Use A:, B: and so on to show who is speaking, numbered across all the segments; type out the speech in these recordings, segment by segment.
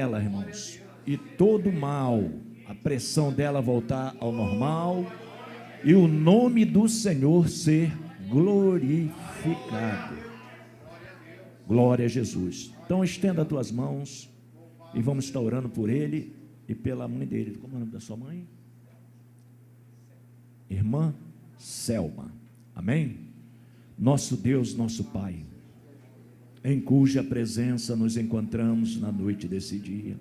A: ela, irmãos, e todo mal, a pressão dela voltar ao normal e o nome do Senhor ser glorificado. Glória a Jesus. Então estenda as tuas mãos e vamos estar orando por ele e pela mãe dele. Como é o nome da sua mãe? Irmã Selma. Amém? Nosso Deus, nosso Pai, em cuja presença nos encontramos na noite desse dia.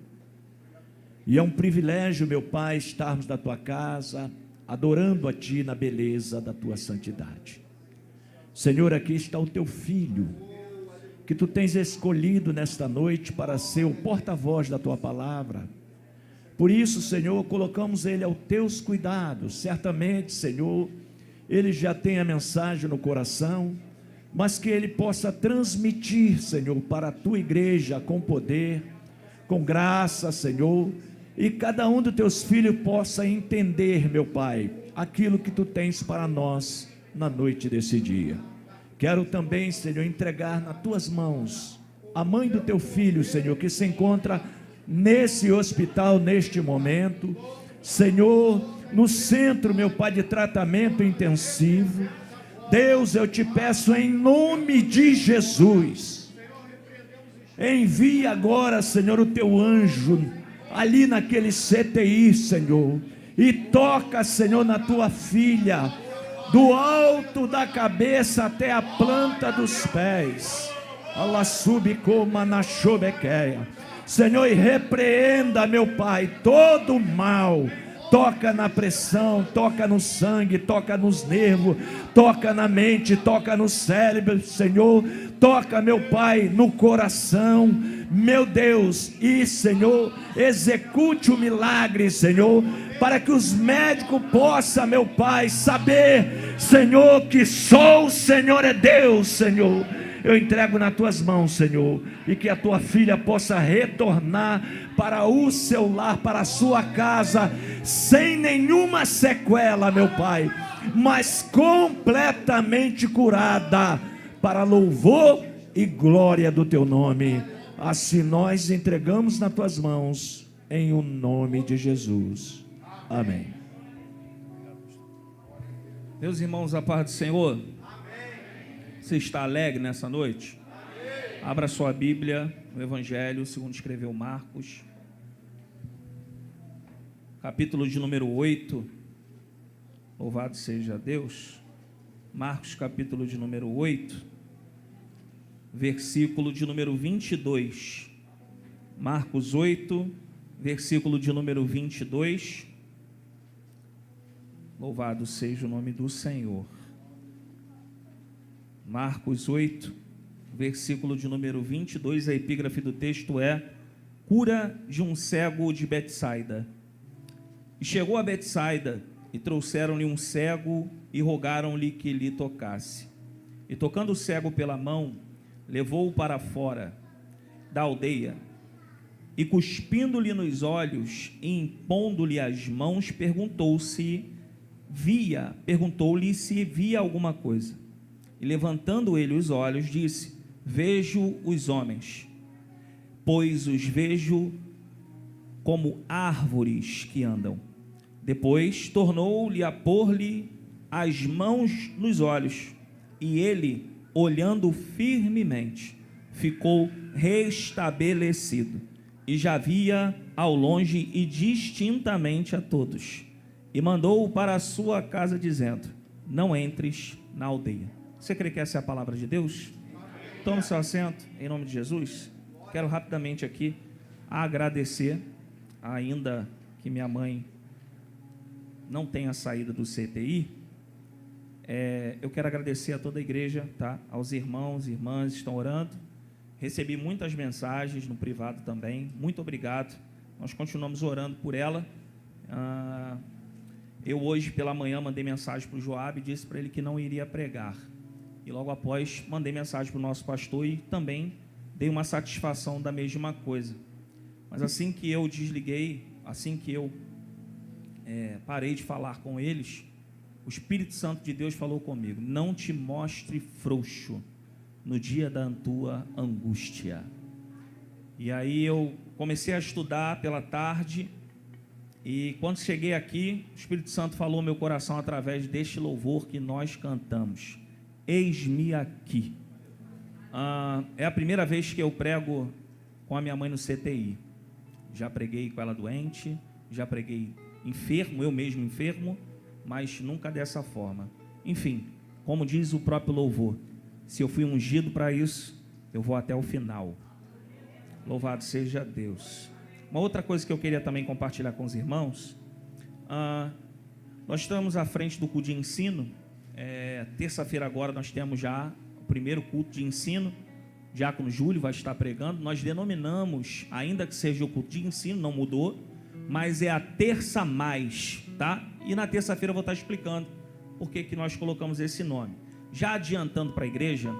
A: E é um privilégio, meu Pai, estarmos na tua casa, adorando a Ti na beleza da tua santidade. Senhor, aqui está o teu filho, que tu tens escolhido nesta noite para ser o porta-voz da tua palavra. Por isso, Senhor, colocamos ele aos teus cuidados. Certamente, Senhor, ele já tem a mensagem no coração, mas que ele possa transmitir, Senhor, para a tua igreja com poder, com graça, Senhor, e cada um dos teus filhos possa entender, meu Pai, aquilo que tu tens para nós na noite desse dia. Quero também, Senhor, entregar nas tuas mãos a mãe do teu filho, Senhor, que se encontra nesse hospital, neste momento, Senhor, no centro, meu Pai, de tratamento intensivo. Deus, eu te peço em nome de Jesus, envia agora, Senhor, o teu anjo ali naquele CTI, Senhor, e toca, Senhor, na tua filha, do alto da cabeça até a planta dos pés. Ela sube como na chobequeia, Senhor, e repreenda, meu Pai, todo o mal. Toca na pressão, toca no sangue, toca nos nervos, toca na mente, toca no cérebro, Senhor. Toca, meu Pai, no coração, meu Deus, e, Senhor, execute o milagre, Senhor, para que os médicos possam, meu Pai, saber, Senhor, que só o Senhor é Deus, Senhor. Eu entrego nas tuas mãos, Senhor, e que a tua filha possa retornar para o seu lar, para a sua casa, sem nenhuma sequela, meu Pai, mas completamente curada, para louvor e glória do teu nome. Assim nós entregamos nas tuas mãos, em o nome de Jesus. Amém.
B: Meus irmãos, a paz do Senhor. Você está alegre nessa noite? Abra sua Bíblia, no Evangelho segundo escreveu Marcos, capítulo de número 8. Louvado seja Deus. Marcos, capítulo de número 8, versículo de número 22. Marcos 8, versículo de número 22. Louvado seja o nome do Senhor. Marcos 8, versículo de número 22, a epígrafe do texto é: cura de um cego de Betsaida. E chegou a Betsaida, e trouxeram-lhe um cego, e rogaram-lhe que lhe tocasse. E tocando o cego pela mão, levou-o para fora da aldeia, e cuspindo-lhe nos olhos, e impondo-lhe as mãos, perguntou-lhe se via alguma coisa. E levantando ele os olhos, disse: vejo os homens, pois os vejo como árvores que andam. Depois tornou-lhe a pôr-lhe as mãos nos olhos, e ele, olhando firmemente, ficou restabelecido, e já via ao longe e distintamente a todos. E mandou-o para a sua casa, dizendo: não entres na aldeia. Você crê que essa é a palavra de Deus? Tome seu assento, em nome de Jesus. Quero rapidamente aqui agradecer, ainda que minha mãe não tenha saído do CTI, eu quero agradecer a toda a igreja, tá? Aos irmãos e irmãs que estão orando. Recebi muitas mensagens no privado também, muito obrigado. Nós continuamos orando por ela. Eu hoje pela manhã mandei mensagem para o Joab e disse para ele que não iria pregar. E logo após mandei mensagem para o nosso pastor e também dei uma satisfação da mesma coisa. Mas assim que eu desliguei, assim que eu parei de falar com eles, o Espírito Santo de Deus falou comigo: não te mostre frouxo no dia da tua angústia. E aí eu comecei a estudar pela tarde, e quando cheguei aqui, o Espírito Santo falou ao meu coração através deste louvor que nós cantamos: Eis-me aqui. É a primeira vez que eu prego com a minha mãe no CTI. Já preguei com ela doente, já preguei enfermo, eu mesmo enfermo, mas nunca dessa forma. Enfim, como diz o próprio louvor, se eu fui ungido para isso, eu vou até o final. Louvado seja Deus. Uma outra coisa que eu queria também compartilhar com os irmãos, nós estamos à frente do culto de ensino. Terça-feira agora nós temos já o primeiro culto de ensino. O diácono Júlio vai estar pregando. Nós denominamos, ainda que seja o culto de ensino, não mudou, mas é a terça mais, tá? E na terça-feira eu vou estar explicando por que nós colocamos esse nome. Já adiantando para a igreja,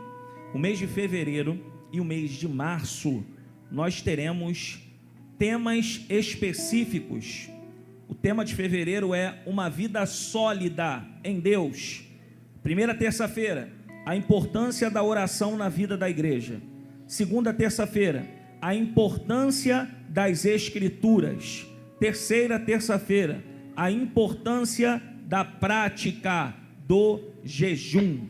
B: o mês de fevereiro e o mês de março, nós teremos temas específicos. O tema de fevereiro é uma vida sólida em Deus. Primeira terça-feira, a importância da oração na vida da igreja. Segunda terça-feira, a importância das escrituras. Terceira terça-feira, a importância da prática do jejum.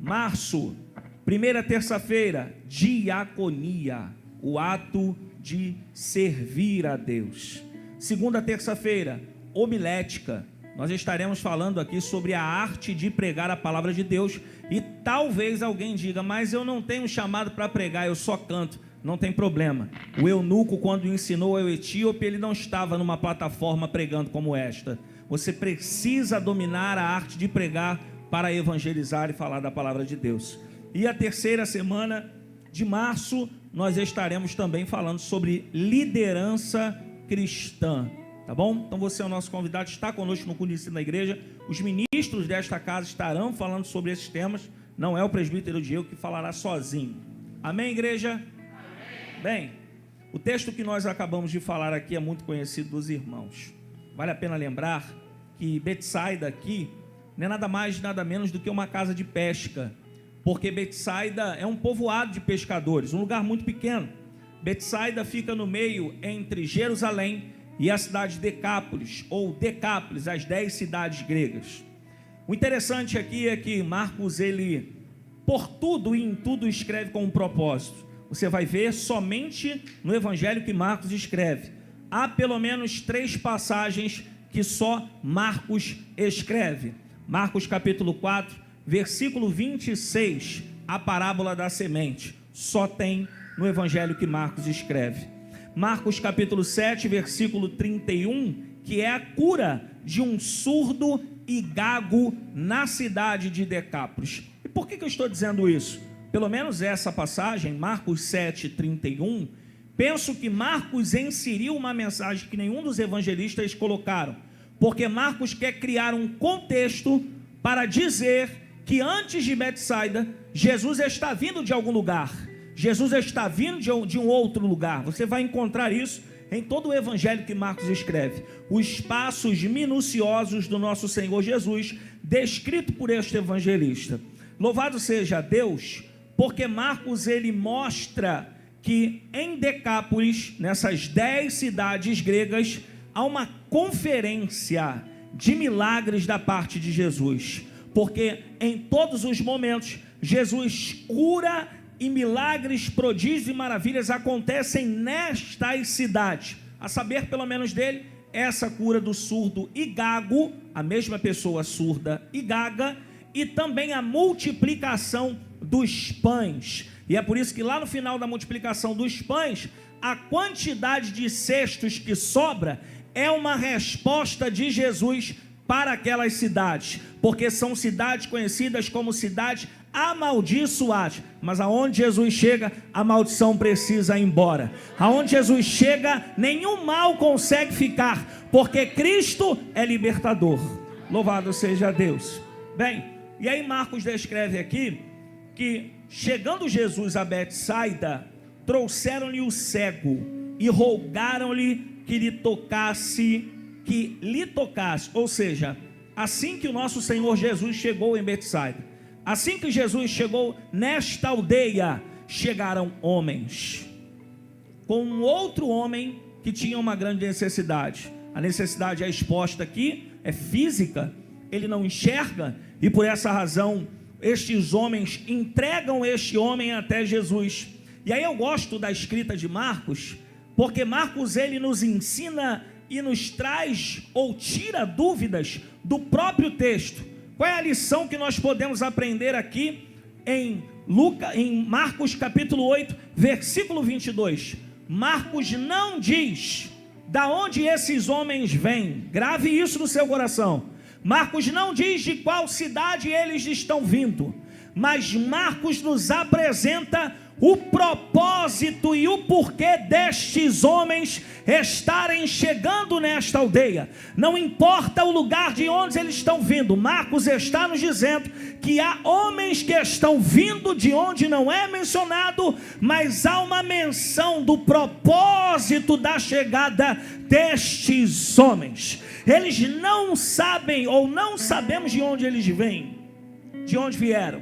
B: Março, primeira terça-feira, diaconia, o ato de servir a Deus. Segunda terça-feira, homilética. Nós estaremos falando aqui sobre a arte de pregar a palavra de Deus. E talvez alguém diga: mas eu não tenho chamado para pregar, eu só canto. Não tem problema. O eunuco, quando ensinou ao etíope, ele não estava numa plataforma pregando como esta. Você precisa dominar a arte de pregar para evangelizar e falar da palavra de Deus. E a terceira semana de março, nós estaremos também falando sobre liderança cristã, tá bom? Então você é o nosso convidado, está conosco no culto de ensino da igreja. Os ministros desta casa estarão falando sobre esses temas. Não é o presbítero Diego que falará sozinho. Amém, igreja? Amém. Bem, o texto que nós acabamos de falar aqui é muito conhecido dos irmãos. Vale a pena lembrar que Betsaida aqui não é nada mais, nada menos do que uma casa de pesca, porque Betsaida é um povoado de pescadores, um lugar muito pequeno. Betsaida fica no meio entre Jerusalém e a cidade de Decápolis, ou Decápolis, as 10 cidades gregas. O interessante aqui é que Marcos, ele, por tudo e em tudo, escreve com um propósito. Você vai ver somente no evangelho que Marcos escreve. Há pelo menos 3 passagens que só Marcos escreve. Marcos capítulo 4, versículo 26, a parábola da semente. Só tem no evangelho que Marcos escreve. Marcos capítulo 7, versículo 31, que é a cura de um surdo e gago na cidade de Decápolis. E por que eu estou dizendo isso? Pelo menos essa passagem, Marcos 7, 31, penso que Marcos inseriu uma mensagem que nenhum dos evangelistas colocaram, porque Marcos quer criar um contexto para dizer que antes de Betsaida, Jesus está vindo de algum lugar. Jesus está vindo de um outro lugar. Você vai encontrar isso em todo o evangelho que Marcos escreve. Os passos minuciosos do nosso Senhor Jesus, descrito por este evangelista. Louvado seja Deus, porque Marcos, ele mostra que em Decápolis, nessas 10 cidades gregas, há uma conferência de milagres da parte de Jesus. Porque em todos os momentos, Jesus cura e milagres, prodígios e maravilhas acontecem nestas cidades. A saber, pelo menos dele, essa cura do surdo e gago, a mesma pessoa surda e gaga, e também a multiplicação dos pães. E é por isso que lá no final da multiplicação dos pães, a quantidade de cestos que sobra é uma resposta de Jesus para aquelas cidades, porque são cidades conhecidas como cidades amaldiçoadas, mas aonde Jesus chega, a maldição precisa ir embora. Aonde Jesus chega, nenhum mal consegue ficar, porque Cristo é libertador. Louvado seja Deus. Bem, e aí Marcos descreve aqui que chegando Jesus a Betsaida, trouxeram-lhe o cego e rogaram-lhe que lhe tocasse, ou seja, assim que o nosso Senhor Jesus chegou em Betsaida, assim que Jesus chegou nesta aldeia, chegaram homens. com um outro homem que tinha uma grande necessidade. A necessidade é exposta aqui, é física, ele não enxerga, e por essa razão estes homens entregam este homem até Jesus. E aí eu gosto da escrita de Marcos, porque Marcos ele nos ensina e nos traz ou tira dúvidas do próprio texto. Qual é a lição que nós podemos aprender aqui em Marcos capítulo 8, versículo 22? Marcos não diz da onde esses homens vêm. Grave isso no seu coração. Marcos não diz de qual cidade eles estão vindo, mas Marcos nos apresenta o propósito e o porquê destes homens estarem chegando nesta aldeia. Não importa o lugar de onde eles estão vindo, Marcos está nos dizendo que há homens que estão vindo de onde não é mencionado, mas há uma menção do propósito da chegada destes homens. Eles não sabem ou não sabemos de onde eles vêm, de onde vieram,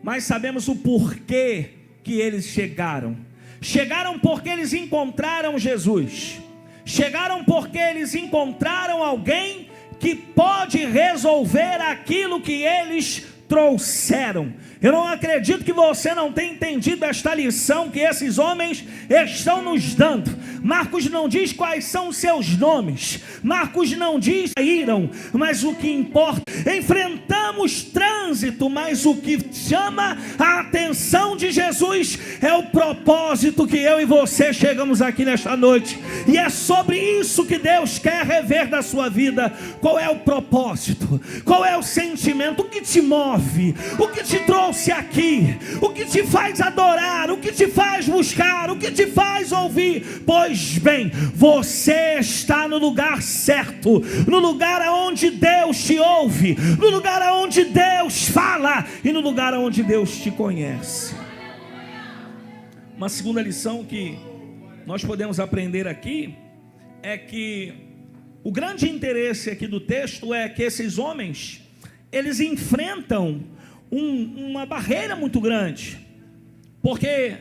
B: mas sabemos o porquê que eles chegaram. Chegaram porque eles encontraram Jesus. Chegaram porque eles encontraram alguém que pode resolver aquilo que eles trouxeram. Eu não acredito que você não tenha entendido esta lição que esses homens estão nos dando. Marcos não diz quais são os seus nomes, Marcos não diz saíram, mas o que importa, enfrentamos trânsito, mas o que chama a atenção de Jesus é o propósito que eu e você chegamos aqui nesta noite, e é sobre isso que Deus quer rever da sua vida. Qual é o propósito? Qual é o sentimento? O que te move? O que te trouxe aqui? O que te faz adorar? O que te faz buscar? O que te faz ouvir? Pois bem, você está no lugar certo, no lugar onde Deus te ouve, no lugar onde Deus fala e no lugar onde Deus te conhece. Uma segunda lição que nós podemos aprender aqui é que o grande interesse aqui do texto é que esses homens, eles enfrentam uma barreira muito grande, porque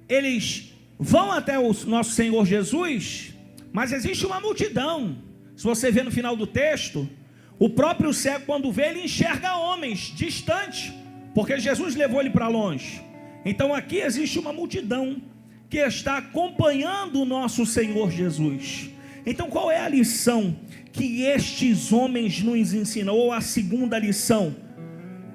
B: eles vão até o nosso Senhor Jesus, mas existe uma multidão. Se você vê no final do texto, o próprio cego, quando vê, ele enxerga homens distantes, porque Jesus levou ele para longe. Então aqui existe uma multidão que está acompanhando o nosso Senhor Jesus. Então qual é a lição que estes homens nos ensinam? Ou a segunda lição: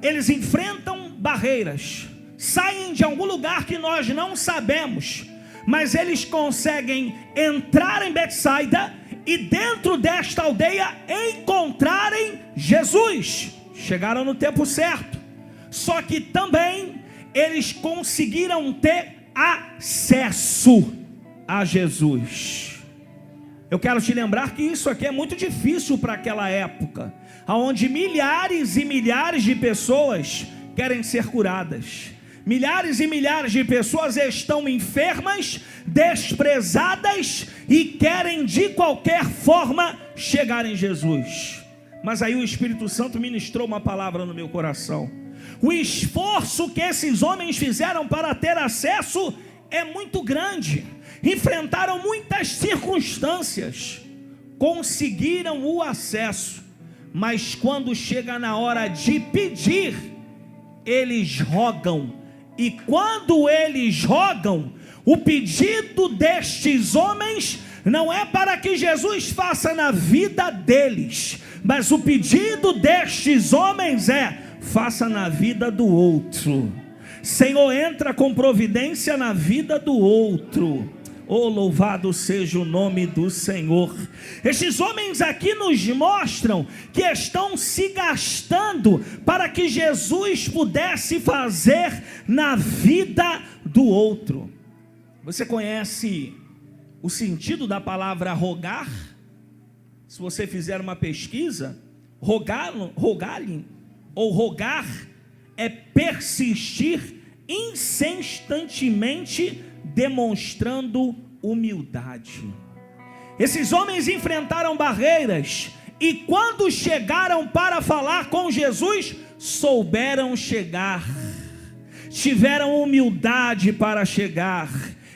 B: eles enfrentam barreiras, saem de algum lugar que nós não sabemos, mas eles conseguem entrar em Betsaida e dentro desta aldeia encontrarem Jesus. Chegaram no tempo certo. Só que também eles conseguiram ter acesso a Jesus. Eu quero te lembrar que isso aqui é muito difícil para aquela época, onde milhares e milhares de pessoas querem ser curadas. Milhares e milhares de pessoas estão enfermas, desprezadas e querem de qualquer forma chegar em Jesus. Mas aí o Espírito Santo ministrou uma palavra no meu coração. O esforço que esses homens fizeram para ter acesso é muito grande. Enfrentaram muitas circunstâncias, conseguiram o acesso, mas quando chega na hora de pedir, eles rogam. E quando eles rogam, o pedido destes homens não é para que Jesus faça na vida deles, mas o pedido destes homens é: faça na vida do outro. Senhor, entra com providência na vida do outro. Oh, louvado seja o nome do Senhor. Estes homens aqui nos mostram que estão se gastando para que Jesus pudesse fazer na vida do outro. Você conhece o sentido da palavra rogar? Se você fizer uma pesquisa, rogar é persistir incessantemente, demonstrando humildade. Esses homens enfrentaram barreiras e quando chegaram para falar com Jesus, souberam chegar, tiveram humildade para chegar.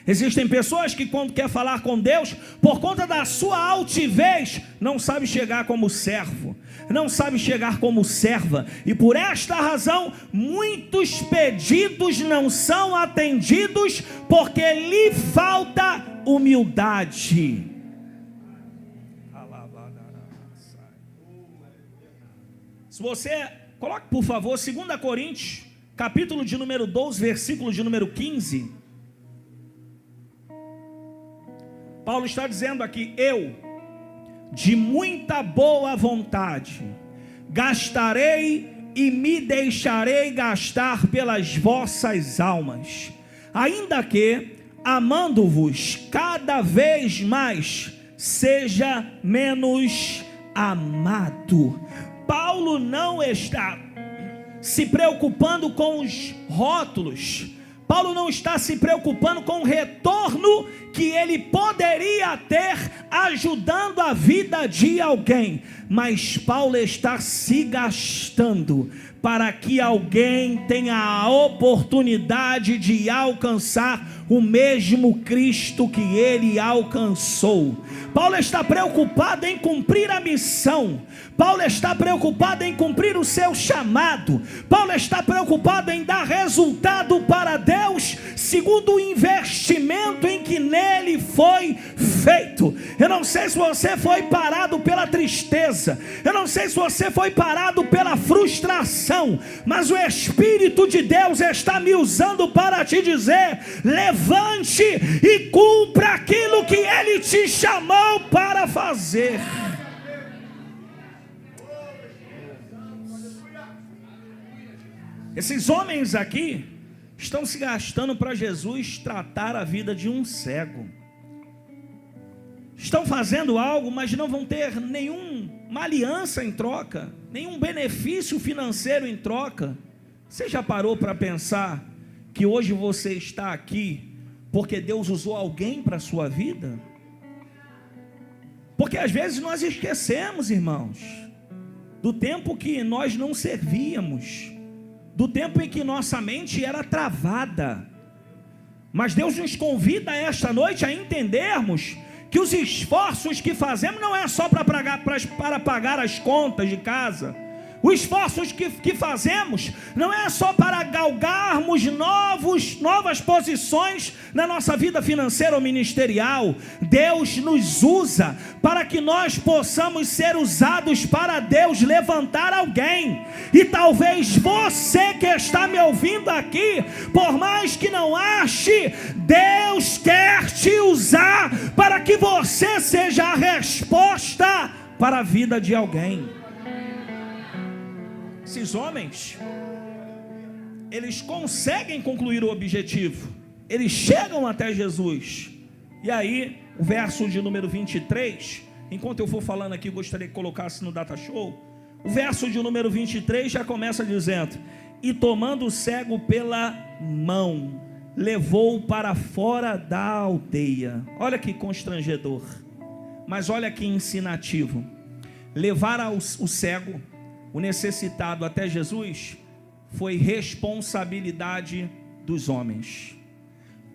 B: Existem pessoas que quando quer falar com Deus, por conta da sua altivez, não sabe chegar como servo, não sabe chegar como serva, e por esta razão, muitos pedidos não são atendidos, porque lhe falta humildade. Se você, coloque por favor, 2 Coríntios, capítulo de número 12, versículo de número 15. Paulo está dizendo aqui: eu, de muita boa vontade, gastarei e me deixarei gastar pelas vossas almas, ainda que, amando-vos cada vez mais, seja menos amado. Paulo não está se preocupando com os rótulos, Paulo não está se preocupando com o retorno que ele poderia ter ajudando a vida de alguém, mas Paulo está se gastando para que alguém tenha a oportunidade de alcançar o mesmo Cristo que ele alcançou. Paulo está preocupado em cumprir a missão, Paulo está preocupado em cumprir o seu chamado, Paulo está preocupado em dar resultado para Deus, segundo o investimento em que nele foi feito. Eu não sei se você foi parado pela tristeza, eu não sei se você foi parado pela frustração, mas o Espírito de Deus está me usando para te dizer: levante e cumpra aquilo que Ele te chamou para fazer. Esses homens aqui estão se gastando para Jesus tratar a vida de um cego. Estão fazendo algo, mas não vão ter nenhuma aliança em troca, nenhum benefício financeiro em troca. Você já parou para pensar que hoje você está aqui porque Deus usou alguém para a sua vida? Porque às vezes nós esquecemos, irmãos, do tempo que nós não servíamos, do tempo em que nossa mente era travada. Mas Deus nos convida esta noite a entendermos que os esforços que fazemos não é só para pagar as contas de casa. Os esforços que fazemos não é só para galgarmos novas posições na nossa vida financeira ou ministerial. Deus nos usa para que nós possamos ser usados para Deus levantar alguém. E talvez você que está me ouvindo aqui, por mais que não ache, Deus quer te usar para que você seja a resposta para a vida de alguém. Esses homens, eles conseguem concluir o objetivo, eles chegam até Jesus. E aí, o verso de número 23, enquanto eu for falando aqui, gostaria que colocasse no data show. O verso de número 23 já começa dizendo: e tomando o cego pela mão, levou-o para fora da aldeia. Olha que constrangedor, mas olha que ensinativo. Levar o cego, o necessitado, até Jesus foi responsabilidade dos homens.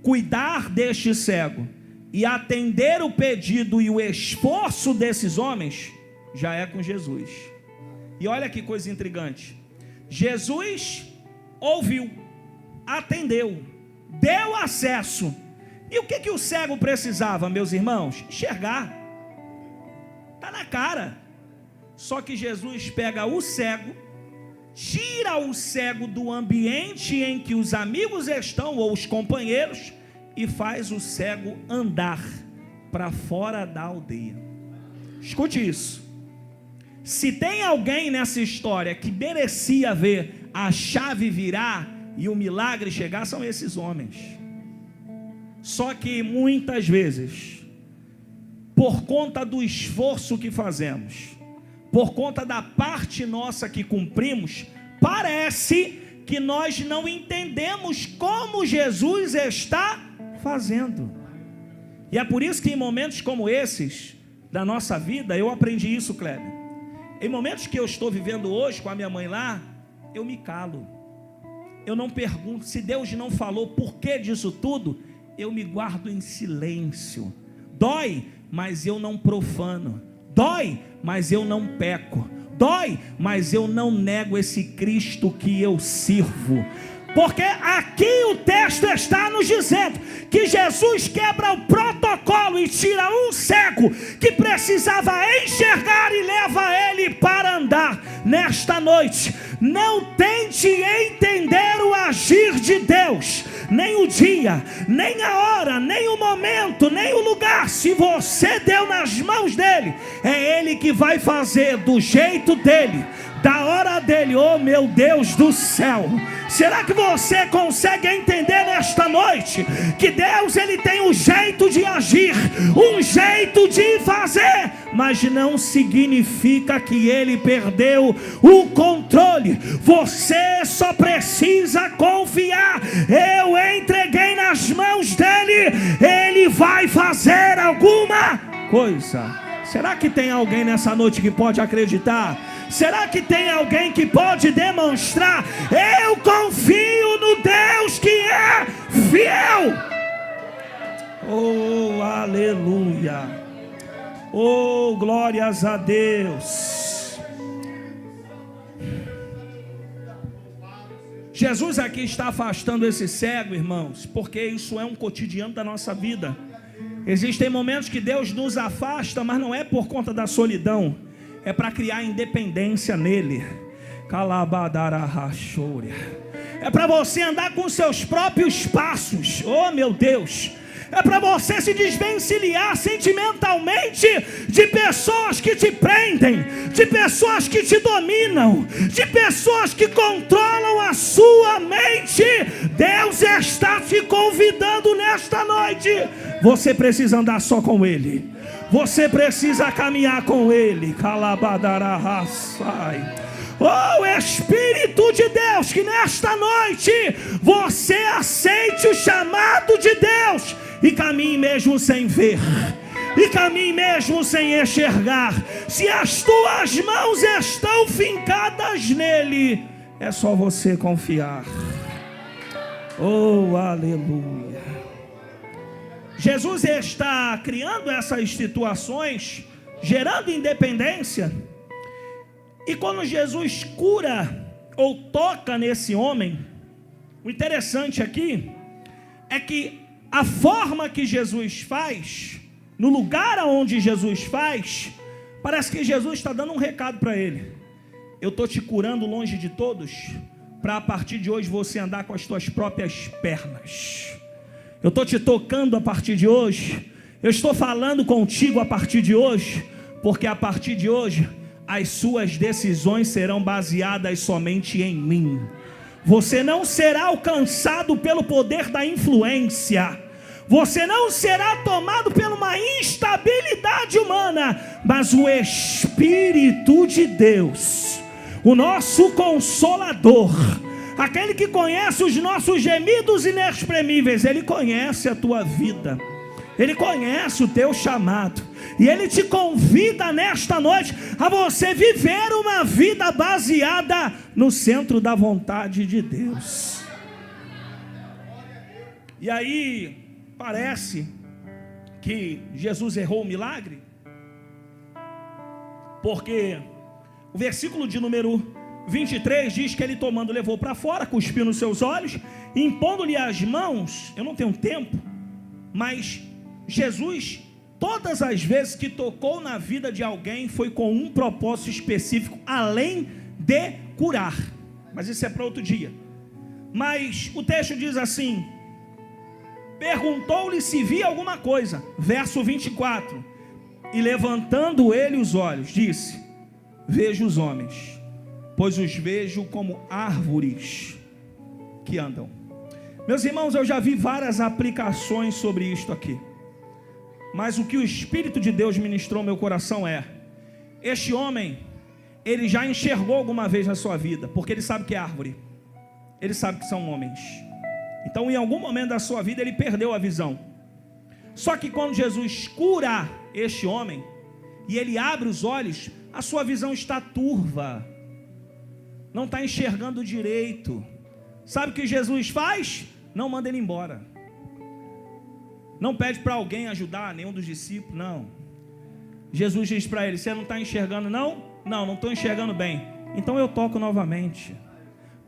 B: Cuidar deste cego e atender o pedido e o esforço desses homens já é com Jesus. E olha que coisa intrigante: Jesus ouviu, atendeu, deu acesso. E o que o cego precisava, meus irmãos? Enxergar. Está na cara. Só que Jesus pega o cego, tira o cego do ambiente em que os amigos estão, ou os companheiros, e faz o cego andar para fora da aldeia. Escute isso. Se tem alguém nessa história que merecia ver a chave virar e o milagre chegar, são esses homens. Só que muitas vezes, por conta do esforço que fazemos, por conta da parte nossa que cumprimos, parece que nós não entendemos como Jesus está fazendo. E é por isso que em momentos como esses da nossa vida, eu aprendi isso, Kleber. Em momentos que eu estou vivendo hoje com a minha mãe lá, eu me calo. Eu não pergunto. Se Deus não falou por que disso tudo, eu me guardo em silêncio. Dói, mas eu não profano. Dói, mas eu não peco. Dói, mas eu não nego esse Cristo que eu sirvo. Porque aqui o texto está nos dizendo que Jesus quebra o protocolo e tira um cego que precisava enxergar e leva ele para andar. Nesta noite, não tente entender o agir de Deus, nem o dia, nem a hora, nem o momento, nem o lugar. Se você deu nas mãos dele, é ele que vai fazer do jeito dele, da hora dele. Oh meu Deus do céu, será que você consegue entender nesta noite que Deus, ele tem um jeito de agir, um jeito de fazer, mas não significa que ele perdeu o controle. Você só precisa confiar. Eu entreguei nas mãos dele, ele vai fazer alguma coisa. Será que tem alguém nessa noite que pode acreditar? Será que tem alguém que pode demonstrar? Eu confio no Deus que é fiel. Oh, aleluia. Oh, glórias a Deus. Jesus aqui está afastando esse cego, irmãos, porque isso é um cotidiano da nossa vida. Existem momentos que Deus nos afasta, mas não é por conta da solidão, é para criar independência nele. É para você andar com seus próprios passos. Oh meu Deus, é para você se desvencilhar sentimentalmente de pessoas que te prendem, de pessoas que te dominam, de pessoas que controlam a sua mente. Deus está te convidando nesta noite. Você precisa andar só com ele. Você precisa caminhar com ele. Oh Espírito de Deus, que nesta noite você aceite o chamado de Deus e caminhe mesmo sem ver, e caminhe mesmo sem enxergar. Se as tuas mãos estão fincadas nele, é só você confiar. Oh, aleluia. Jesus está criando essas situações, gerando independência. E quando Jesus cura ou toca nesse homem, o interessante aqui é que a forma que Jesus faz, no lugar onde Jesus faz, parece que Jesus está dando um recado para ele. Eu estou te curando longe de todos, para a partir de hoje você andar com as tuas próprias pernas. Eu estou te tocando a partir de hoje, eu estou falando contigo a partir de hoje, porque a partir de hoje as suas decisões serão baseadas somente em mim. Você não será alcançado pelo poder da influência, você não será tomado por uma instabilidade humana, mas o Espírito de Deus, o nosso Consolador, aquele que conhece os nossos gemidos inexprimíveis, ele conhece a tua vida, ele conhece o teu chamado, e ele te convida nesta noite a você viver uma vida baseada no centro da vontade de Deus. E aí parece que Jesus errou o milagre, porque o versículo de número 23 diz que ele tomando levou para fora, cuspiu nos seus olhos, impondo-lhe as mãos. Eu não tenho tempo, mas Jesus, todas as vezes que tocou na vida de alguém, foi com um propósito específico, além de curar. Mas isso é para outro dia. Mas o texto diz assim: perguntou-lhe se via alguma coisa. Verso 24: e levantando ele os olhos, disse: vejo os homens, pois os vejo como árvores que andam. Meus irmãos, eu já vi várias aplicações sobre isto aqui, mas o que o Espírito de Deus ministrou no meu coração é: este homem, ele já enxergou alguma vez na sua vida, porque ele sabe que é árvore, ele sabe que são homens. Então em algum momento da sua vida ele perdeu a visão. Só que quando Jesus cura este homem e ele abre os olhos, a sua visão está turva, não está enxergando direito. Sabe o que Jesus faz? Não manda ele embora. Não pede para alguém ajudar, nenhum dos discípulos, não. Jesus diz para ele: você não está enxergando não? Não estou enxergando bem. Então eu toco novamente.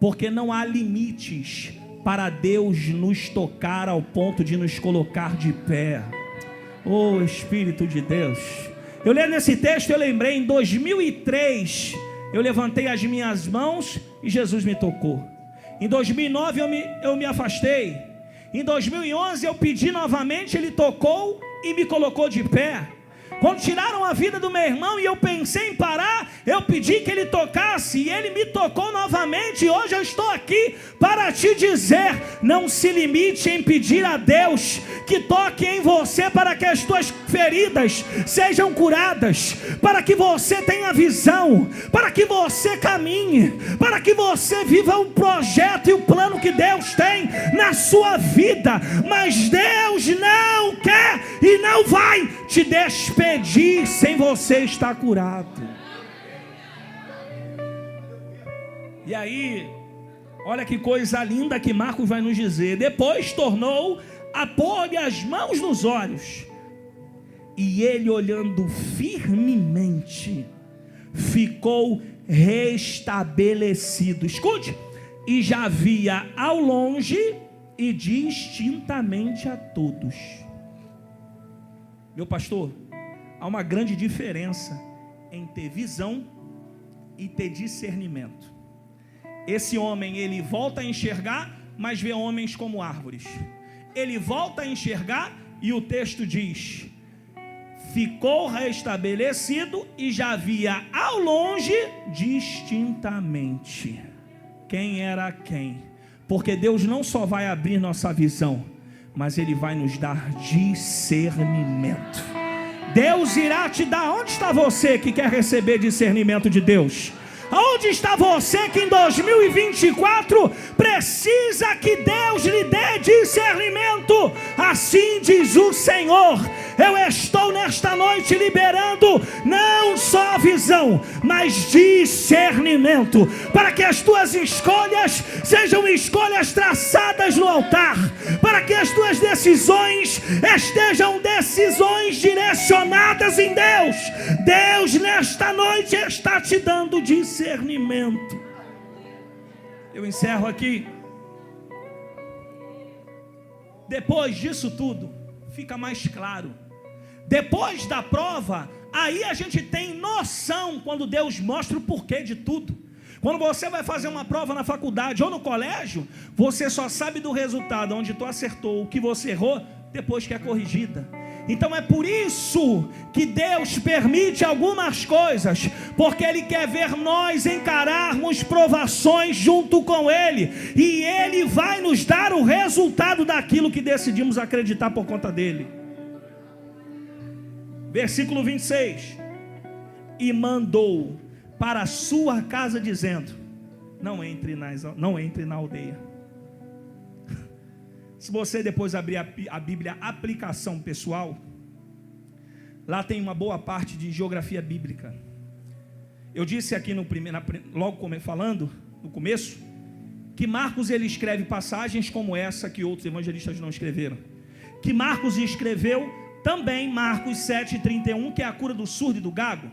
B: Porque não há limites para Deus nos tocar ao ponto de nos colocar de pé. Oh, Espírito de Deus. Eu lendo esse texto, eu lembrei, em 2003, eu levantei as minhas mãos e Jesus me tocou. Em 2009 eu me afastei. Em 2011 eu pedi novamente, Ele tocou e me colocou de pé. Quando tiraram a vida do meu irmão e eu pensei em parar, eu pedi que Ele tocasse e Ele me tocou novamente. E hoje eu estou aqui para te dizer: não se limite em pedir a Deus que toque em você para que as tuas feridas sejam curadas, para que você tenha visão, para que você caminhe, para que você viva o projeto e o plano que Deus tem na sua vida. Mas Deus não quer e não vai te despedir sem você estar curado. E aí, olha que coisa linda que Marcos vai nos dizer: depois tornou a pôr-lhe as mãos nos olhos, e ele, olhando firmemente, ficou restabelecido. Escute: e já via ao longe e distintamente a todos. Meu pastor, há uma grande diferença em ter visão e ter discernimento. Esse homem, ele volta a enxergar, mas vê homens como árvores. Ele volta a enxergar e o texto diz: ficou restabelecido e já via ao longe distintamente. Quem era quem? Porque Deus não só vai abrir nossa visão, mas Ele vai nos dar discernimento. Deus irá te dar. Onde está você que quer receber discernimento de Deus? Onde está você que em 2024 precisa que Deus lhe dê discernimento? Assim diz o Senhor: eu estou nesta noite liberando não só visão, mas discernimento, para que as tuas escolhas sejam escolhas traçadas no altar, para que as tuas decisões estejam decisões direcionadas em Deus. Deus nesta noite está te dando discernimento. Eu encerro aqui. Depois disso tudo, fica mais claro. Depois da prova, aí a gente tem noção quando Deus mostra o porquê de tudo. Quando você vai fazer uma prova na faculdade ou no colégio, você só sabe do resultado, onde tu acertou, o que você errou, depois que é corrigida. Então é por isso que Deus permite algumas coisas, porque Ele quer ver nós encararmos provações junto com Ele, e Ele vai nos dar o resultado daquilo que decidimos acreditar por conta dEle. Versículo 26: e mandou para a sua casa dizendo: não entre na aldeia. Se você depois abrir a Bíblia Aplicação Pessoal, lá tem uma boa parte de geografia bíblica. Eu disse aqui falando no começo, que Marcos ele escreve passagens como essa que outros evangelistas não escreveram. Que Marcos escreveu também Marcos 7,31, que é a cura do surdo e do gago.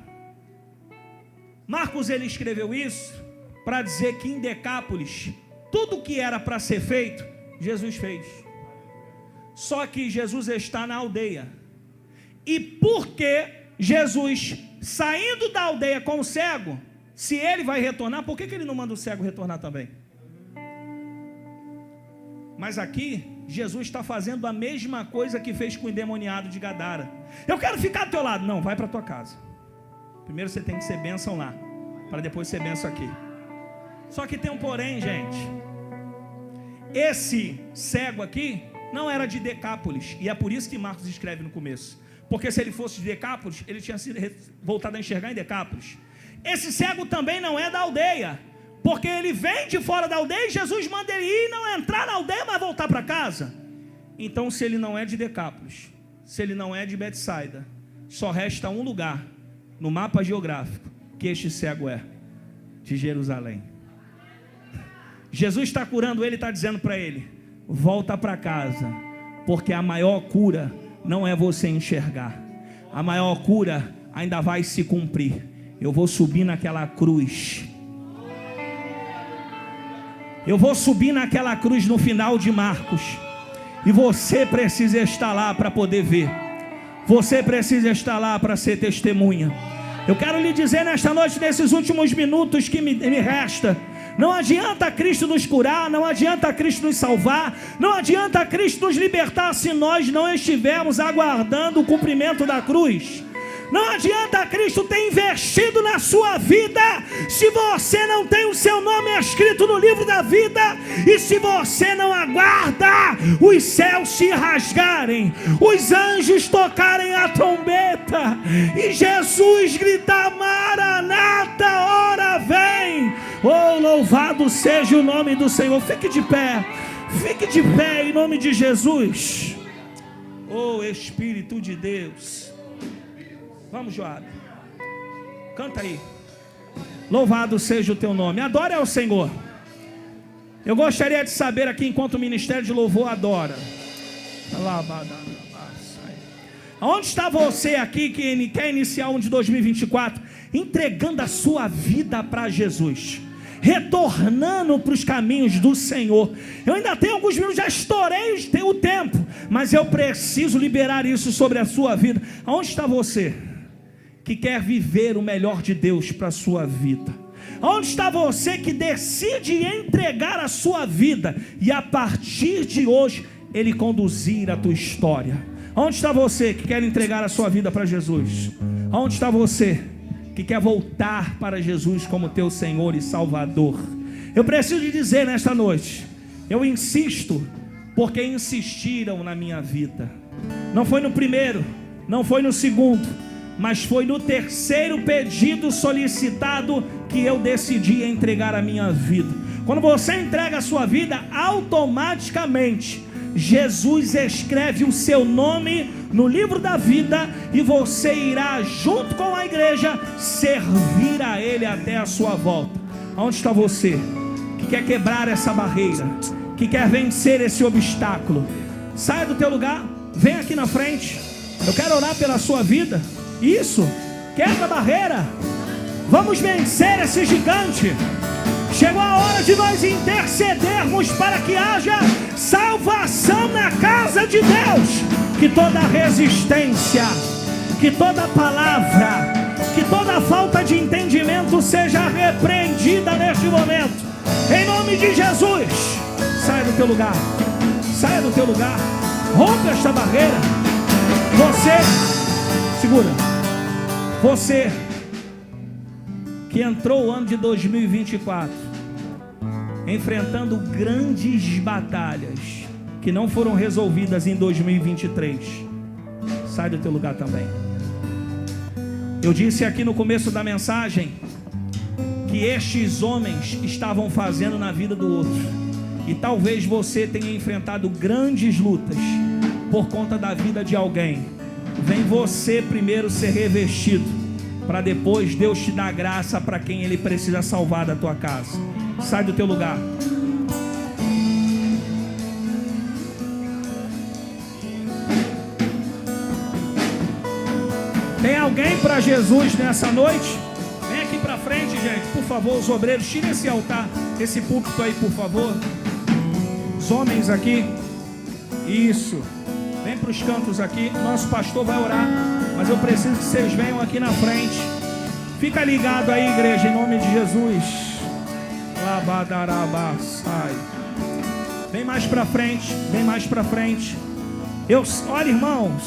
B: Marcos ele escreveu isso para dizer que em Decápolis, tudo que era para ser feito, Jesus fez. Só que Jesus está na aldeia. E porque Jesus, saindo da aldeia com o cego, se ele vai retornar, por que ele não manda o cego retornar também? Mas aqui, Jesus está fazendo a mesma coisa que fez com o endemoniado de Gadara. Eu quero ficar do teu lado. Não, vai para tua casa. Primeiro você tem que ser bênção lá, para depois ser bênção aqui. Só que tem um porém, gente. Esse cego aqui não era de Decápolis, e é por isso que Marcos escreve no começo, porque se ele fosse de Decápolis, ele tinha sido voltado a enxergar em Decápolis. Esse cego também não é da aldeia, porque ele vem de fora da aldeia e Jesus manda ele ir, não entrar na aldeia, mas voltar para casa. Então, se ele não é de Decápolis, se ele não é de Betsaida, só resta um lugar no mapa geográfico que este cego é: de Jerusalém. Jesus está curando ele, está dizendo para ele: volta para casa, porque a maior cura não é você enxergar. A maior cura ainda vai se cumprir. Eu vou subir naquela cruz. Eu vou subir naquela cruz no final de Marcos. E você precisa estar lá para poder ver. Você precisa estar lá para ser testemunha. Eu quero lhe dizer nesta noite, nesses últimos minutos que me resta, não adianta Cristo nos curar, não adianta Cristo nos salvar, não adianta Cristo nos libertar se nós não estivermos aguardando o cumprimento da cruz. Não adianta Cristo ter investido na sua vida se você não tem o seu nome escrito no livro da vida, e se você não aguarda os céus se rasgarem, os anjos tocarem a trombeta e Jesus gritar: Maranata, ora vem. Oh, louvado seja o nome do Senhor. Fique de pé em nome de Jesus. Oh, Espírito de Deus. Vamos, Joab. Canta aí. Louvado seja o teu nome. Adore ao Senhor. Eu gostaria de saber aqui, enquanto o ministério de louvor adora, aonde está você aqui que quer iniciar um de 2024 entregando a sua vida para Jesus, retornando para os caminhos do Senhor? Eu ainda tenho alguns minutos, já estourei o tempo, mas eu preciso liberar isso sobre a sua vida. Aonde está você que quer viver o melhor de Deus para a sua vida? Onde está você que decide entregar a sua vida e a partir de hoje Ele conduzir a tua história? Onde está você que quer entregar a sua vida para Jesus? Onde está você que quer voltar para Jesus como teu Senhor e Salvador? Eu preciso lhe dizer nesta noite, eu insisto porque insistiram na minha vida. Não foi no primeiro, não foi no segundo, mas foi no terceiro pedido solicitado que eu decidi entregar a minha vida. Quando você entrega a sua vida, automaticamente Jesus escreve o seu nome no livro da vida e você irá junto com a igreja servir a Ele até a sua volta. Onde está você que quer quebrar essa barreira, que quer vencer esse obstáculo? Saia do teu lugar, vem aqui na frente. Eu quero orar pela sua vida. Isso, quebra a barreira. Vamos vencer esse gigante. Chegou a hora de nós intercedermos para que haja salvação na casa de Deus. Que toda resistência, que toda palavra, que toda falta de entendimento seja repreendida neste momento, em nome de Jesus. Saia do teu lugar, saia do teu lugar, rompe esta barreira. Você, segura, você que entrou o ano de 2024 enfrentando grandes batalhas que não foram resolvidas em 2023, sai do teu lugar também. Eu disse aqui no começo da mensagem que estes homens estavam fazendo na vida do outro, e talvez você tenha enfrentado grandes lutas por conta da vida de alguém. Vem você primeiro ser revestido, para depois Deus te dar graça para quem Ele precisa salvar da tua casa. Sai do teu lugar. Tem alguém para Jesus nessa noite? Vem aqui para frente, gente, por favor. Os obreiros, tirem esse altar, esse púlpito aí, por favor. Os homens aqui. Isso. Vem para os cantos aqui. Nosso pastor vai orar, mas eu preciso que vocês venham aqui na frente. Fica ligado aí, igreja, em nome de Jesus. Labadarabasai. Vem mais para frente, vem mais para frente. Olha, irmãos,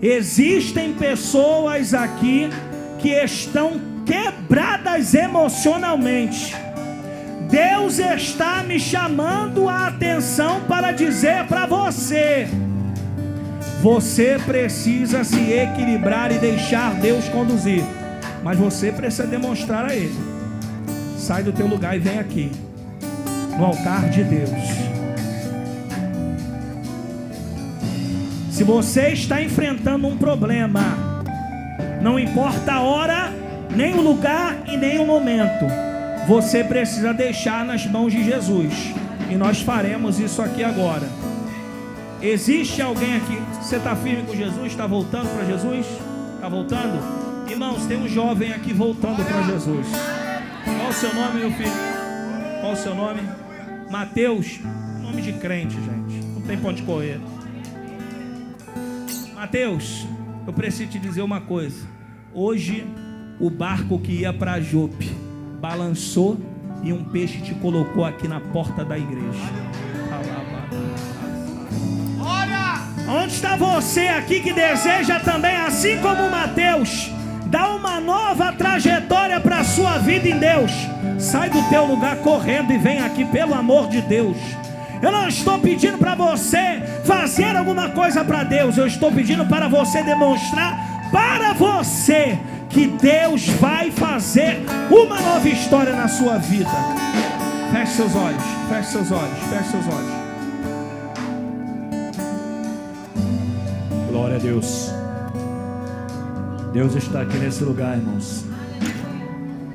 B: existem pessoas aqui que estão quebradas emocionalmente. Deus está me chamando a atenção para dizer para você: você precisa se equilibrar e deixar Deus conduzir, mas você precisa demonstrar a Ele. Sai do teu lugar e vem aqui no altar de Deus. Se você está enfrentando um problema, não importa a hora, nem o lugar e nem o momento, você precisa deixar nas mãos de Jesus E nós faremos isso aqui agora. Existe alguém aqui? Você está firme com Jesus? Está voltando para Jesus? Está voltando? Irmãos, tem um jovem aqui voltando para Jesus. Qual o seu nome, meu filho? Qual o seu nome? Mateus. Nome de crente, gente. Não tem pra onde correr. Mateus, eu preciso te dizer uma coisa. Hoje, o barco que ia para Jope balançou e um peixe te colocou aqui na porta da igreja. Onde está você aqui que deseja também, assim como Mateus, dar uma nova trajetória para a sua vida em Deus? Sai do teu lugar correndo e vem aqui, pelo amor de Deus. Eu não estou pedindo para você fazer alguma coisa para Deus. Eu estou pedindo para você demonstrar para você que Deus vai fazer uma nova história na sua vida. Feche seus olhos, feche seus olhos, feche seus olhos.
A: Glória a Deus. Deus está aqui nesse lugar, irmãos.